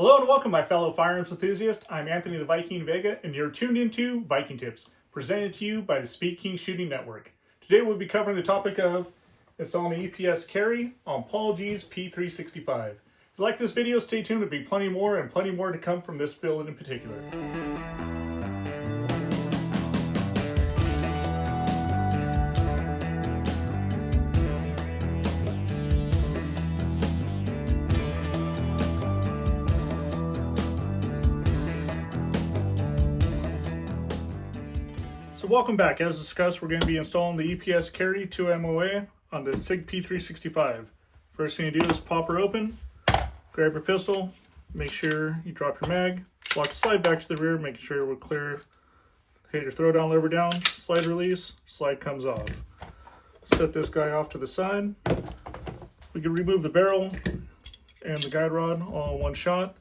Hello and welcome, my fellow firearms enthusiasts. I'm Anthony the Viking Vega, and you're tuned into Viking Tips, presented to you by the Speed King Shooting Network. Today we'll be covering the topic of installing an EPS carry on Paul G's P365. If you like this video, stay tuned. There'll be plenty more to come from this build in particular. So welcome back. As discussed, we're going to be installing the EPS carry 2 MOA on the SIG P365. First thing you do is pop her open, grab your pistol, make sure you drop your mag, lock the slide back to the rear, making sure we're clear. Hit your throw down, lever down, slide release, slide comes off. Set this guy off to the side. We can remove the barrel and the guide rod all in one shot.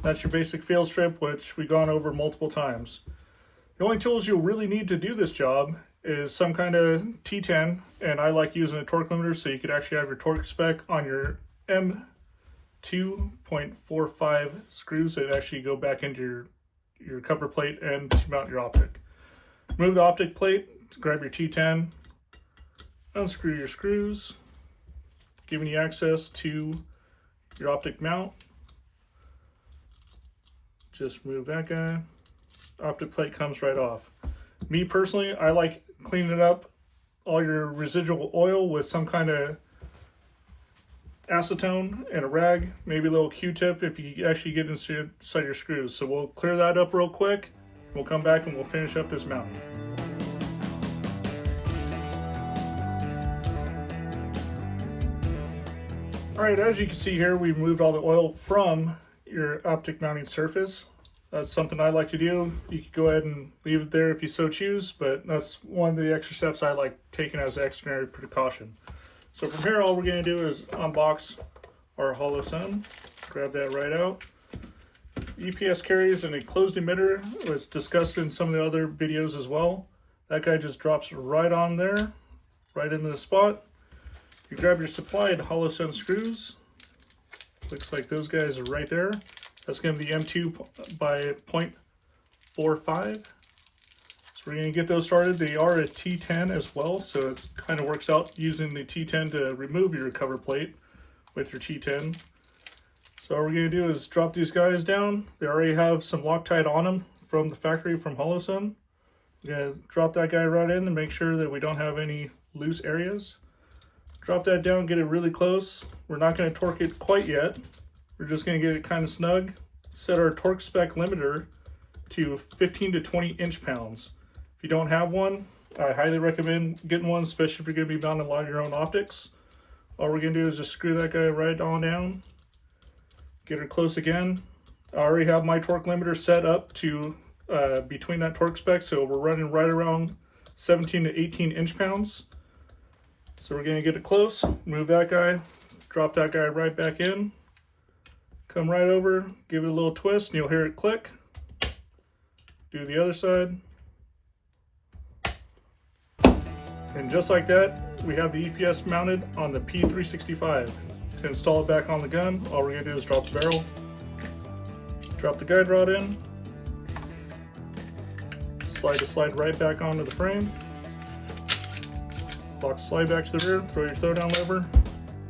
That's your basic field strip, which we've gone over multiple times. The only tools you'll really need to do this job is some kind of T10, and I like using a torque limiter so you could actually have your torque spec on your M2.45 screws that actually go back into your cover plate and to mount your optic. Remove the optic plate, grab your T10, unscrew your screws, giving you access to your optic mount. Just remove that guy. Optic plate comes right off. Me personally, I like cleaning up all your residual oil with some kind of acetone and a rag, maybe a little Q-tip if you actually get inside your screws. So we'll clear that up real quick. We'll come back and we'll finish up this mounting. Alright, as you can see here, we've moved all the oil from your optic mounting surface. That's something I like to do. You could go ahead and leave it there if you so choose, but that's one of the extra steps I like taking as an extraordinary precaution. So from here, all we're going to do is unbox our HOLOSUN. Grab that right out. EPS carries in a closed emitter. It was discussed in some of the other videos as well. That guy just drops right on there, right into the spot. You grab your supplied HOLOSUN screws. Looks like those guys are right there. That's going to be M2 by 0.45. So we're going to get those started. They are a T10 as well, so it kind of works out using the T10 to remove your cover plate with your T10. So all we're going to do is drop these guys down. They already have some Loctite on them from the factory from HOLOSUN. We're going to drop that guy right in and make sure that we don't have any loose areas. Drop that down, get it really close. We're not going to torque it quite yet. We're just going to get it kind of snug. Set our torque spec limiter to 15 to 20 inch-pounds. If you don't have one, I highly recommend getting one, especially if you're going to be mounting a lot of your own optics. All we're going to do is just screw that guy right on down. Get her close again. I already have my torque limiter set up to between that torque spec, so we're running right around 17 to 18 inch-pounds. So we're going to get it close, move that guy, drop that guy right back in. Come right over, give it a little twist, and you'll hear it click. Do the other side. And just like that, we have the EPS mounted on the P365. To install it back on the gun, all we're going to do is drop the barrel, drop the guide rod in, slide the slide right back onto the frame, lock the slide back to the rear, throw your throw down lever.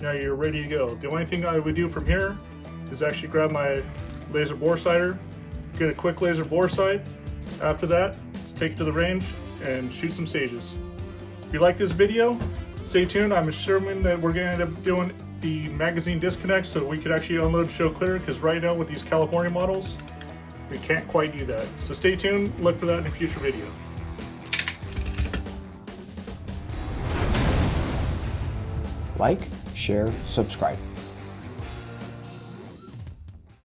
Now you're ready to go. The only thing I would do from here is actually grab my laser bore sighter, get a quick laser bore sight. After that, let's take it to the range and shoot some stages. If you like this video, stay tuned. I'm assuming that we're going to end up doing the magazine disconnect so we could actually unload show clear, because right now with these California models, we can't quite do that. So stay tuned, look for that in a future video. Like, share, subscribe.